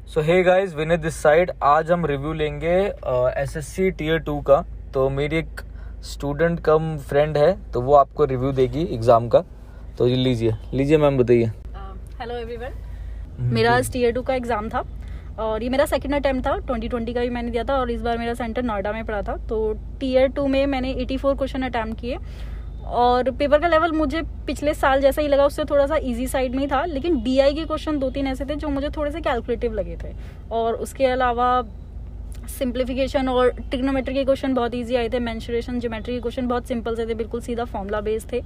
So hey guys, Vineet this side. आज हम review लेंगे एसएससी टीयर 2 का। तो मेरी एक स्टूडेंट कम फ्रेंड है, तो वो आपको रिव्यू देगी एग्जाम का। तो ये लीजिए मैम, बताइए। हेलो एवरीवन, मेरा आज टीयर 2 का एग्ज़ाम था और ये मेरा सेकंड अटेम्प्ट था। 2020 का भी मैंने दिया था और इस बार मेरा सेंटर नोएडा में पड़ा था। तो टीयर 2 में मैंने 84 क्वेश्चन अटैम्प्ट किए और पेपर का लेवल मुझे पिछले साल जैसा ही लगा, उससे थोड़ा सा इजी साइड में ही था। लेकिन डीआई के क्वेश्चन 2-3 ऐसे थे जो मुझे थोड़े से कैलकुलेटिव लगे थे और उसके अलावा सिंप्लीफिकेशन और ट्रिग्नोमेट्री के क्वेश्चन बहुत इजी आए थे। मेंसुरेशन ज्योमेट्री के क्वेश्चन बहुत सिंपल से थे, बिल्कुल सीधा फॉर्मूला बेस्ड थे।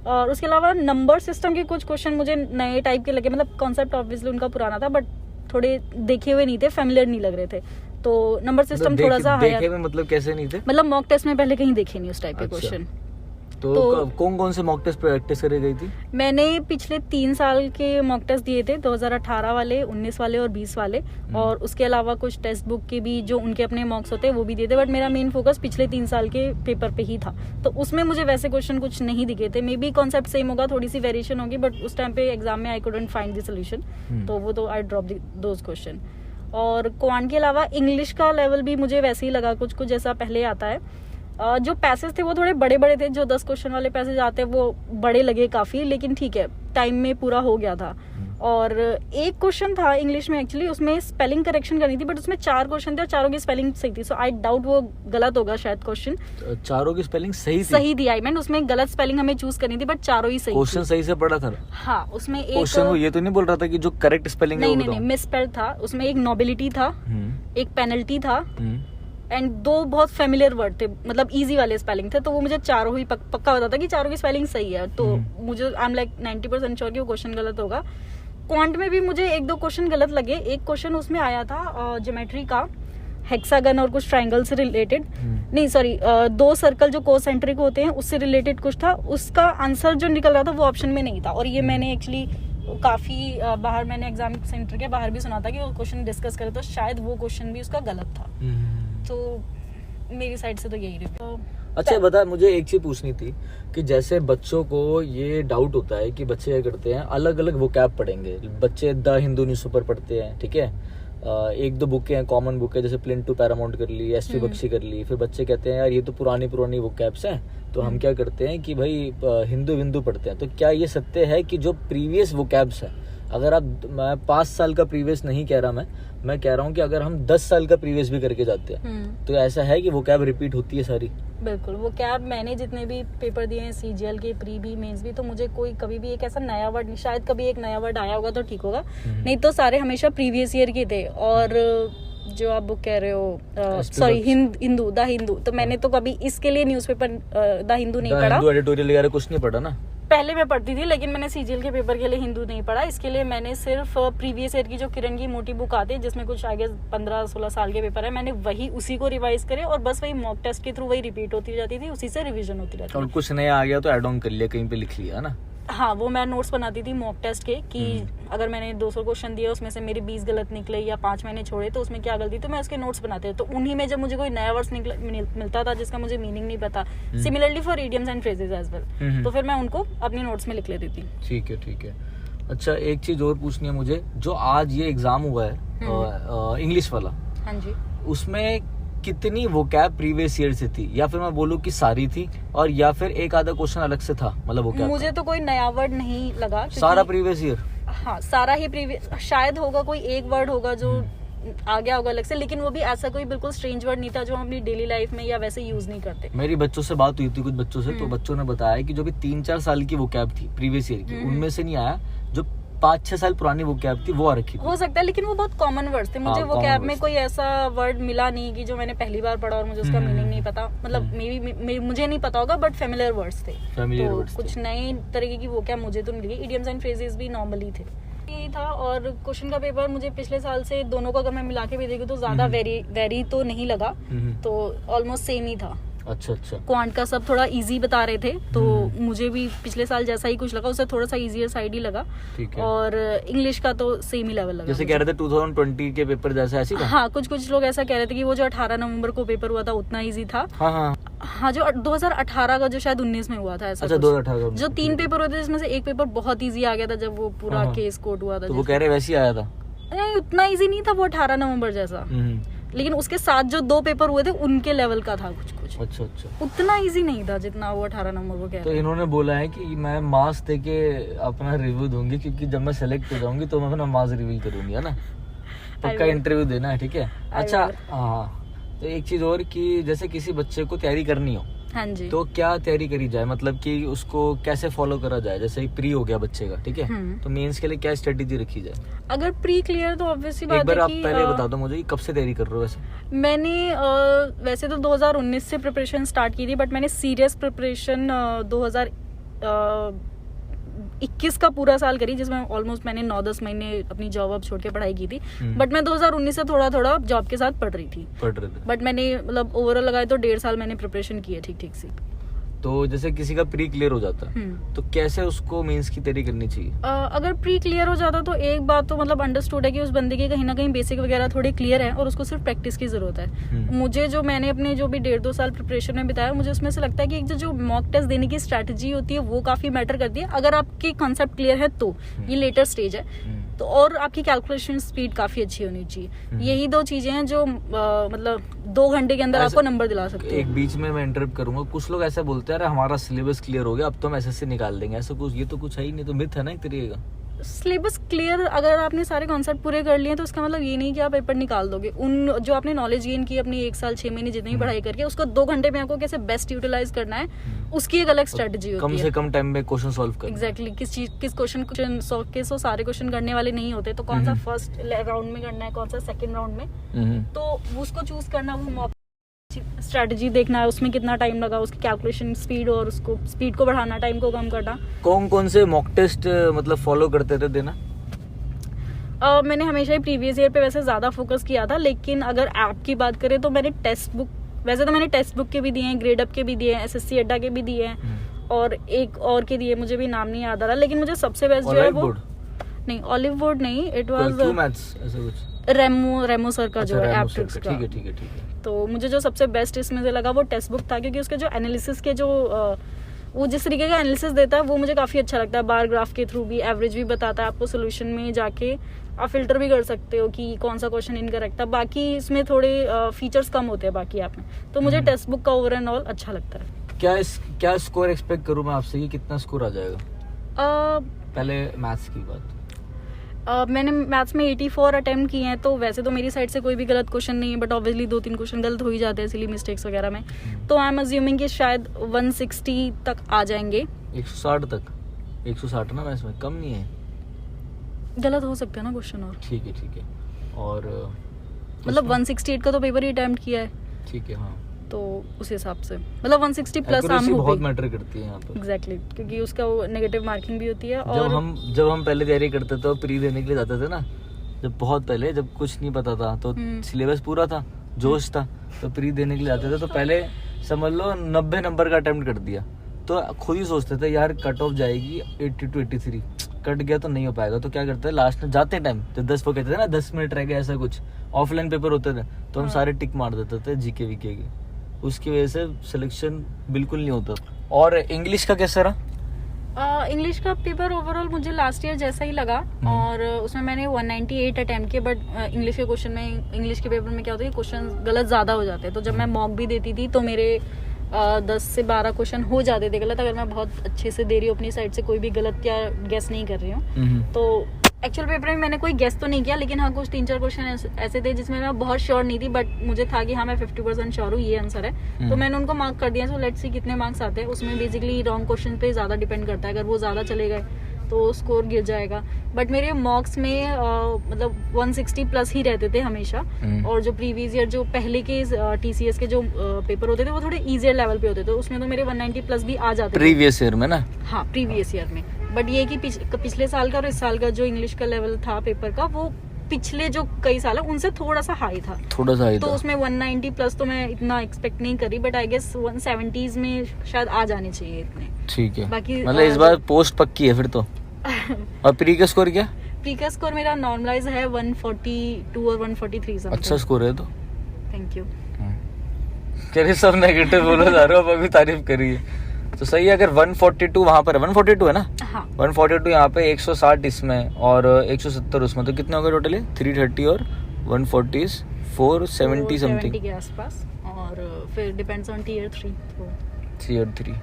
और उसके अलावा नंबर सिस्टम के कुछ क्वेश्चन मुझे नए टाइप के लगे, मतलब कॉन्सेप्ट ऑब्वियसली उनका पुराना था बट थोड़े देखे हुए नहीं थे, फेमिलियर नहीं लग रहे थे। तो नंबर सिस्टम थोड़ा सा देखे में मतलब कैसे नहीं थे? मतलब मॉक टेस्ट में पहले कहीं देखे नहीं उस टाइप के क्वेश्चन। तो कौन कौन से मॉक टेस्ट प्रैक्टिस करे गई थी? मैंने पिछले 3 साल के मॉक टेस्ट दिए थे, 2018 वाले, 19 वाले और 20 वाले। और उसके अलावा कुछ टेक्स्ट बुक के भी जो उनके अपने मॉक्स होते हैं वो भी दिए थे, बट मेरा मेन फोकस पिछले 3 साल के पेपर पे ही था। तो उसमें मुझे वैसे क्वेश्चन कुछ नहीं दिखे थे। मे बी कॉन्सेप्ट सेम होगा, थोड़ी सी वेरिएशन होगी, बट उस टाइम पे एग्जाम में I couldn't find the solution, तो वो तो आई ड्रॉप दोज क्वेश्चन। और क्वांट के अलावा इंग्लिश का लेवल भी मुझे वैसे ही लगा, कुछ जैसा पहले आता है। जो पैसेज थे वो थोड़े बड़े बड़े थे, जो 10 क्वेश्चन वाले पैसेज आते हैं वो बड़े लगे काफी, लेकिन ठीक है, टाइम में पूरा हो गया था। और एक क्वेश्चन था इंग्लिश में, एक्चुअली उसमें स्पेलिंग करेक्शन करनी थी, बट उसमें 4 क्वेश्चन थे और चारों की स्पेलिंग सही थी। सो आई डाउट वो गलत होगा शायद क्वेश्चन। चारों की स्पेलिंग सही थी। आई मीन उसमें गलत स्पेलिंग हमें चूज करनी थी, बट चारों ही सही। क्वेश्चन सही से पढ़ा था? हाँ, उसमें एक क्वेश्चन वो ये तो नहीं बोल रहा था कि जो करेक्ट स्पेलिंग है नहीं, मिसस्पेल था। उसमें एक नोबिलिटी था, एक पेनल्टी था एंड 2 बहुत फेमिलियर वर्ड थे, मतलब इजी वाले स्पेलिंग थे। तो वो मुझे चारों ही पक्का होता था कि चारों की स्पेलिंग सही है। तो मुझे आई एम लाइक 90% श्योर कि वो क्वेश्चन गलत होगा। क्वांट में भी मुझे 1-2 क्वेश्चन गलत लगे। एक क्वेश्चन उसमें आया था ज्योमेट्री का, हेक्सागन और कुछ ट्रायंगल से रिलेटेड, नहीं सॉरी 2 सर्कल जो कोसेंट्रिक होते हैं उससे रिलेटेड कुछ था। उसका आंसर जो निकल रहा था वो ऑप्शन में नहीं था। और ये मैंने एक्चुअली काफी बाहर, मैंने एग्जाम सेंटर के बाहर भी सुना था कि वो क्वेश्चन डिस्कस करे, तो शायद वो क्वेश्चन भी उसका गलत था। तो मेरी साइड से तो यही रिव्यू। अच्छा बता, मुझे एक चीज पूछनी थी कि जैसे बच्चों को ये डाउट होता है कि बच्चे क्या करते हैं, अलग अलग वोकैब पढ़ेंगे। बच्चे द हिंदू न्यूज़पेपर पढ़ते हैं, ठीक है, 1-2 बुकें हैं, कॉमन बुक है, जैसे प्लिंटू पैरामाउंट कर ली, एसपी बख्शी कर ली। फिर बच्चे कहते हैं यार ये तो पुरानी वोकैब्स हैं, तो हम क्या करते हैं कि भाई हिंदू पढ़ते हैं। तो क्या ये सत्य है कि जो प्रीवियस वोकैब्स है, अगर आप, मैं 5 साल का प्रीवियस नहीं कह रहा, मैं कह रहा हूँ कि अगर हम 10 साल का प्रीवियस भी करके जाते हैं तो ऐसा है कि वो कैब रिपीट होती है सारी? बिल्कुल। वो कैब मैंने जितने भी पेपर दिए हैं, सीजीएल के, प्री भी, मेंस भी, तो मुझे कोई कभी भी एक ऐसा नया वर्ड, शायद कभी एक नया वर्ड आया होगा तो ठीक होगा, नहीं तो सारे हमेशा प्रीवियस ईयर के थे। और जो आप बुक कह रहे हो, सॉरी हिंदू, द हिंदू, तो मैंने तो कभी इसके लिए न्यूज़पेपर द हिंदू नहीं पढ़ा। एडिटोरियल वगैरह कुछ नहीं पढ़ा ना? पहले मैं पढ़ती थी, लेकिन मैंने सीजीएल के पेपर के लिए हिंदू नहीं पढ़ा। इसके लिए मैंने सिर्फ प्रीवियस ईयर की जो किरण की मोटी बुक आती है, जिसमें कुछ आगे 15-16 साल के पेपर है, मैंने उसी को रिवाइज करे और बस वही मॉक टेस्ट के थ्रू वही रिपीट होती जाती थी, उसी से रिवीजन होती रहती थी। और कुछ नया आ गया तो एड ऑन कर लिया, कहीं पे लिख लिया ना? हाँ, वो मैं नोट्स बनाती थी मॉक टेस्ट के कि अगर मैंने 200 क्वेश्चन दिए, उसमें से मेरे 20 गलत निकले या 5 मैंने छोड़े, तो उसमें क्या गलती, तो मैं उसके नोट्स बनाते थे। तो उन्हीं में जब मुझे कोई नया वर्ड्स मिलता था जिसका मुझे मीनिंग नहीं पता, similarly for idioms and phrases as well, तो फिर मैं उनको अपनी नोट्स में लिख लेती थी। ठीक है। अच्छा, एक चीज और पूछनी है मुझे, जो आज ये एग्जाम हुआ है इंग्लिश वाला, हाँ जी, उसमें कितनी वोकैब प्रीवियस ईयर से थी, या फिर मैं बोलूँ कि सारी थी, और या फिर एक आधा क्वेश्चन अलग से था? मतलब वोकैब मुझे तो कोई नया वर्ड नहीं लगा, सारा प्रीवियस ईयर। हाँ, सारा ही प्रीवियस। शायद होगा कोई एक वर्ड होगा जो आ गया होगा अलग से, लेकिन वो भी ऐसा कोई बिल्कुल स्ट्रेंज वर्ड नहीं था जो हम अपनी डेली लाइफ में या वैसे यूज नहीं करते। मेरी बच्चों से बात हुई थी, कुछ बच्चों से, तो बच्चों ने बताया कि जो भी 3-4 साल की वोकैब थी प्रीवियस ईयर की, उनमें से नहीं आया। जो 5-6 साल पुरानी वो कैब थी वो आ रखी थी। हो सकता है, लेकिन वो बहुत कॉमन वर्ड्स थे। मुझे वो कैब में कोई ऐसा वर्ड मिला नहीं कि जो मैंने पहली बार पढ़ा और मुझे उसका मीनिंग नहीं पता। मतलब मुझे नहीं पता होगा, बट फेमिलियर वर्ड्स थे। तो कुछ नए तरीके की वो कैब मुझे तो नहीं लगी। इडियम्स एंड फ्रेजेस भी नॉर्मली थे, यही था। और क्वेश्चन का पेपर मुझे पिछले साल से दोनों को अगर मैं मिला के भी देखूं तो ज्यादा वेरी तो नहीं लगा, तो ऑलमोस्ट सेम ही था। अच्छा। क्वांट का सब थोड़ा इजी बता रहे थे, तो मुझे भी पिछले साल जैसा ही कुछ लगा, उससे थोड़ा सा इजियर साइड ही लगा। और इंग्लिश का तो सेम ही लेवल लगा। जैसे कह रहे थे 2020 के पेपर जैसा ऐसी था? हाँ, कुछ लोग ऐसा कह रहे थे कि वो जो 18 नवंबर को पेपर हुआ था उतना इजी था। हाँ, जो 2018 का जो शायद 19 में हुआ था ऐसा। अच्छा, 2018 जो 3 पेपर हुए थे जिसमें से एक पेपर बहुत इजी आ गया था जब वो पूरा केस कोर्ट हुआ था। तो वो कह रहे वैसे ही आया था? नहीं उतना इजी नहीं था वो 18 नवंबर जैसा, लेकिन उसके साथ जो 2 पेपर हुए थे उनके लेवल का था कुछ कुछ। अच्छा अच्छा। उतना इजी नहीं था जितना वो 18 नंबर को कह तो रहे हैं। इन्होंने बोला है कि मैं मार्क्स देके अपना रिव्यू दूंगी, क्योंकि जब मैं सेलेक्ट हो जाऊंगी तो मैं अपना मार्क्स रिवील करूंगी, है ना? पक्का इंटरव्यू देना है, ठीक है? अच्छा हाँ, तो एक चीज और कि जैसे किसी बच्चे को तैयारी करनी हो, हाँ जी, तो क्या तैयारी करी जाए, मतलब कि उसको कैसे फॉलो करा जाए? जैसे प्री हो गया बच्चे का, ठीक है, तो मेंस के लिए क्या स्ट्रेटेजी रखी जाए? अगर प्री क्लियर तो ऑब्वियसली एक बात बार है आप कि पहले बता दो मुझे कि कब से तैयारी कर रहे हो वैसे? मैंने वैसे तो 2019 से प्रिपरेशन स्टार्ट की थी, बट मैंने सीरियस प्रिपरेशन 2021 का पूरा साल करी, जिसमें ऑलमोस्ट मैंने 9-10 महीने अपनी जॉब अब छोड़ के पढ़ाई की थी। बट मैं 2019 से थोड़ा थोड़ा जॉब के साथ पढ़ रही थी। बट मैंने मतलब ओवरऑल लगाए तो 1.5 साल मैंने प्रिपरेशन की है ठीक ठीक सी। तो जैसे किसी का प्री क्लियर हो जाता है तो कैसे उसको मेंस की तैयारी करनी चाहिए? अगर प्री क्लियर हो जाता तो एक बात तो मतलब अंडरस्टूड है कि उस बंदे के कहीं ना कहीं बेसिक वगैरह थोड़े क्लियर है और उसको सिर्फ प्रैक्टिस की जरूरत है। मुझे जो मैंने अपने जो भी 1.5-2 साल प्रिपरेशन में बिताया, मुझे उसमें से लगता है कि एक जो मॉक टेस्ट देने की स्ट्रैटेजी होती है वो काफी मैटर करती है। अगर आपकी कॉन्सेप्ट क्लियर है तो ये लेटर स्टेज है तो, और आपकी कैलकुलेशन स्पीड काफी अच्छी होनी चाहिए। यही 2 चीजें हैं जो मतलब 2 घंटे के अंदर आपको नंबर दिला सकते हैं। एक बीच में मैं इंटरप्ट करूंगा, कुछ लोग ऐसा बोलते हैं अरे हमारा सिलेबस क्लियर हो गया अब तो हम एसएससी निकाल देंगे, ऐसा कुछ, ये तो कुछ है ही नहीं, तो मिथ है ना एक तरीके का। सिलेबस क्लियर अगर आपने सारे कॉन्सेप्ट पूरे कर लिए तो इसका मतलब ये नहीं कि आप पेपर निकाल दोगे। उन जो आपने नॉलेज गेन की अपनी 1 साल 6 महीने जितनी पढ़ाई करके, उसको 2 घंटे में आपको कैसे बेस्ट यूटिलाइज करना है, उसकी एक अलग स्ट्रेटजी होती है। कम से कम टाइम में क्वेश्चन सॉल्व करना। एग्जैक्टली किस क्वेश्चन सॉल्व के, सो सारे क्वेश्चन करने वाले नहीं होते, तो कौन सा फर्स्ट राउंड में करना है, कौन सा सेकंड राउंड में, तो उसको चूज करना, वो स्ट्रेटजी देखना है, उसमें कितना टाइम लगा, उसकी कैलकुलेशन स्पीड और उसको स्पीड को बढ़ाना, टाइम को कम करना। कौन से मॉक टेस्ट मतलब फॉलो करते थे देना? मैंने हमेशा ही प्रीवियस ईयर पे वैसे ज्यादा फोकस किया था, लेकिन अगर ऐप की बात करें तो मैंने टेक्स्ट बुक, वैसे तो मैंने टेक्स्ट बुक के भी दिए हैं, ग्रेड अप के भी दिए हैं, एसएससी अड्डा के भी दिए हैं, और एक और के दिए, मुझे भी नाम नहीं याद आ रहा, लेकिन मुझे सबसे बेस्ट जो है वो नहीं, ऑलिव बोर्ड नहीं, इट वाज रेमो सर का जो है ऐप ट्रिक्स का। ठीक है। तो मुझे जो सबसे बेस्ट इसमें से लगा वो टेक्स्ट बुक था, क्योंकि उसके जो एनालिसिस के जो वो जिस तरीके का एनालिसिस देता है वो मुझे काफी अच्छा लगता है। बार ग्राफ के थ्रू भी एवरेज भी बताता है आपको, सोल्यूशन में जाके आप फिल्टर भी कर सकते हो कि कौन सा क्वेश्चन इनकरेक्ट था। बाकी इसमें थोड़े फीचर्स कम होते हैं बाकी ऐप में, तो मुझे टेक्स्ट बुक का ओवरऑल अच्छा लगता है। क्या स्कोर एक्सपेक्ट करूं मैं आपसे, कितना स्कोर आ जाएगा? पहले मैथ्स की बात। मैंने मैथ्स में 84 अटेम्प्ट किए हैं, तो वैसे तो मेरी साइड से कोई भी गलत क्वेश्चन नहीं है, बट ऑब्वियसली 2-3 क्वेश्चन गलत हो ही जाते हैं सिली मिस्टेक्स वगैरह में, तो आई एम अज्यूमिंग कि शायद 160 तक आ जाएंगे। 160 तक? 160 ना, इसमें कम नहीं है, गलत हो सकते हैं ना क्वेश्चन और। ठीक है। और मतलब 168 का तो पेपर ही अटेम्प्ट किया है, ठीक है, हाँ, तो उस हिसाब से मतलब 160 प्लस हम हो बहुत मैटर करती है यहाँ पर। एग्जैक्टली, क्योंकि उसका वो नेगेटिव मार्किंग भी होती है। और जब हम पहले तैयारी करते थे, प्री देने के लिए जाते थे ना, जब बहुत पहले, जब कुछ नहीं पता था तो सिलेबस पूरा था, जोश था, तो प्री देने के लिए जाते थे, तो पहले समझ लो 90 नंबर का अटेम्प्ट कर दिया, तो खुद ही सोचते थे यार कट ऑफ जाएगी 80 to 83, कट गया तो नहीं हो पाएगा, तो क्या करते हैं लास्ट में जाते टाइम, जब 10 वो कहते थे ना 10 मिनट रह गए, ऐसा कुछ ऑफलाइन पेपर होते थे, तो हम सारे टिक मार देते थे जीके वीके के, उसकी वजह से सिलेक्शन बिल्कुल नहीं होता। और इंग्लिश का कैसा रहा? इंग्लिश का पेपर ओवरऑल मुझे लास्ट ईयर जैसा ही लगा, और उसमें मैंने 198 अटेम्प्ट किए, बट इंग्लिश के क्वेश्चन में, इंग्लिश के पेपर में क्या होता है, क्वेश्चन गलत ज्यादा हो जाते हैं, तो जब मैं मॉक भी देती थी तो मेरे 10 से 12 क्वेश्चन हो जाते थे गलत, अगर मैं बहुत अच्छे से दे रही हूँ अपनी साइड से, कोई भी गलत या गेस नहीं कर रही हूँ। तो एक्चुअल पेपर में मैंने कोई गेस तो नहीं किया, लेकिन हाँ कुछ 3-4 क्वेश्चन ऐसे थे जिसमें मैं बहुत श्योर नहीं थी, बट मुझे था कि हाँ मैं 50% श्योर हूँ ये आंसर है, तो मैंने उनको मार्क कर दिया। सो लेट्स सी कितने मार्क्स आते हैं, उसमें बेसिकली रॉन्ग क्वेश्चन पे ज्यादा डिपेंड करता है, अगर वो ज्यादा चले गए तो स्कोर गिर जाएगा। बट मेरे मॉक्स में मतलब 160 प्लस ही रहते थे हमेशा, और जो प्रीवियस ईयर जो पहले के टीसीएस के जो पेपर होते थे वो थोड़े इजियर लेवल पे होते थे, उसमें तो मेरे 190 प्लस भी आ जाते थे प्रीवियस ईयर में ना। हाँ प्रीवियस ईयर में, बट ये कि पिछले साल का और इस साल का जो इंग्लिश का लेवल था पेपर का, वो पिछले जो कई साल है उनसे थोड़ा सा हाई था, तो उसमें 190 प्लस तो मैं इतना एक्सपेक्ट नहीं करी, बट आई गेस 170s में शायद आ जाने चाहिए इतने। ठीक है, बाकी मतलब इस बार पोस्ट पक्की है फिर तो। और प्री का स्कोर क्या? प्री का स्कोर मेरा नॉर्मलाइज है 142 और 143 समथिंग। अच्छा स्कोर है तो, थैंक यू। कह रहे सब नेगेटिव बोलो जा रहे हो, अब अभी तारीफ करिए। तो सही है। अगर 142 वहाँ पर 142 है ना, हाँ 142 यहाँ पे, 160 इसमें और 170 उसमें, तो कितने हो गए टोटली? 330 और 140 470 समथिंग के आसपास। और फिर डिपेंड्स ऑन टीयर 3। टीयर 3।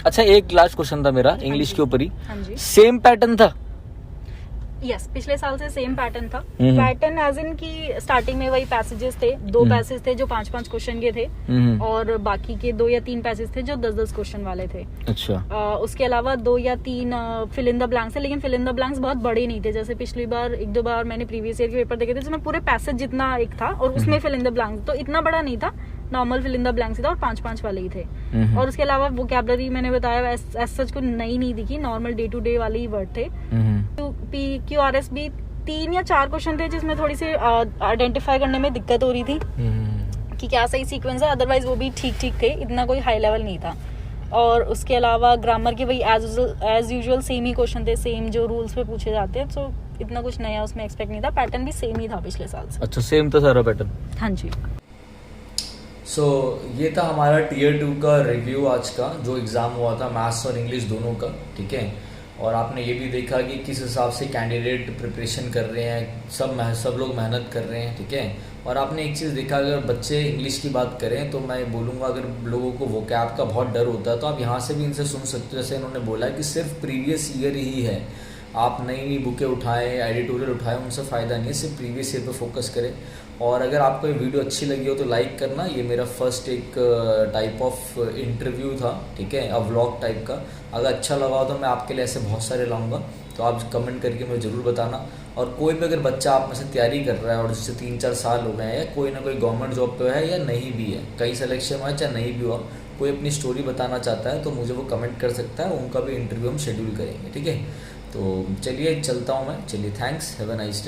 अच्छा, एक लास्ट क्वेश्चन था मेरा इंग्लिश के ऊपर ही। हाँ जी। सेम पैटर्न था? यस, पिछले साल से सेम पैटर्न था। हम्म। पैटर्न एज इन की स्टार्टिंग में वही पैसेजेस थे, 2 पैसेज थे जो 5-5 क्वेश्चन के थे, और बाकी के 2 या 3 पैसेज थे जो 10-10 क्वेश्चन वाले थे। अच्छा। उसके अलावा 2 या 3 फिल इन द ब्लैंक्स थे, लेकिन फिल इन द ब्लैंक्स बहुत बड़े नहीं थे। जैसे पिछली बार 1-2 बार मैंने प्रीवियस ईयर के पेपर देखे थे जिसमें पूरे पैसेज जितना एक था और उसमें फिल इन द ब्लैंक्स, तो इतना बड़ा नहीं था, normal fill in the blanks था और 5-5 वाले ही थे। और उसके अलावा वोकैबुलरी मैंने बताया एज सच को नई नहीं दिखी, नॉर्मल डे टू डे वाले ही वर्ड थे। PQRS भी 3 या 4 क्वेश्चन थे जिसमें थोड़ी सी आइडेंटिफाई करने में दिक्कत हो रही थी कि क्या सही सीक्वेंस है, अदरवाइज वो भी ठीक ठीक थे, इतना कोई हाई लेवल नहीं था। और उसके अलावा ग्रामर के वही एज यूजुअल सेम ही क्वेश्चन थे, सेम जो रूल्स पे पूछे जाते हैं, तो इतना कुछ नया उसमें एक्सपेक्ट नहीं था। पैटर्न भी सेम ही था पिछले साल से। अच्छा, सेम था सारा पैटर्न? हाँ जी। सो ये था हमारा टियर 2 का रिव्यू आज का, जो एग्ज़ाम हुआ था मैथ्स और इंग्लिश दोनों का, ठीक है। और आपने ये भी देखा कि किस हिसाब से कैंडिडेट प्रिपरेशन कर रहे हैं, सब लोग मेहनत कर रहे हैं, ठीक है। और आपने एक चीज़ देखा, अगर बच्चे इंग्लिश की बात करें तो मैं बोलूँगा, अगर लोगों को वोकैब का बहुत डर होता है तो आप यहाँ से भी इनसे सुन सकते हो। जैसे इन्होंने बोला कि सिर्फ प्रीवियस ईयर ही है, आप नई नई बुकें उठाएं, एडिटोरियल उठाएं, उनसे फ़ायदा नहीं है, सिर्फ प्रीवियस ईयर पे फोकस करें। और अगर आपको ये वीडियो अच्छी लगी हो तो लाइक करना। ये मेरा फर्स्ट एक टाइप ऑफ इंटरव्यू था, ठीक है, अब व्लॉग टाइप का। अगर अच्छा लगा हो तो मैं आपके लिए ऐसे बहुत सारे लाऊंगा, तो आप कमेंट करके मुझे ज़रूर बताना। और कोई भी अगर बच्चा आप में से तैयारी कर रहा है और जिससे 3-4 साल हो गए हैं, या कोई ना कोई गवर्नमेंट जॉब पे है या नहीं भी है, कहीं सिलेक्शन हुआ है चाहे नहीं भी हुआ, कोई अपनी स्टोरी बताना चाहता है तो मुझे वो कमेंट कर सकता है, उनका भी इंटरव्यू हम शेड्यूल करेंगे, ठीक है। तो चलिए चलता हूँ मैं, चलिए, thanks, have a nice day.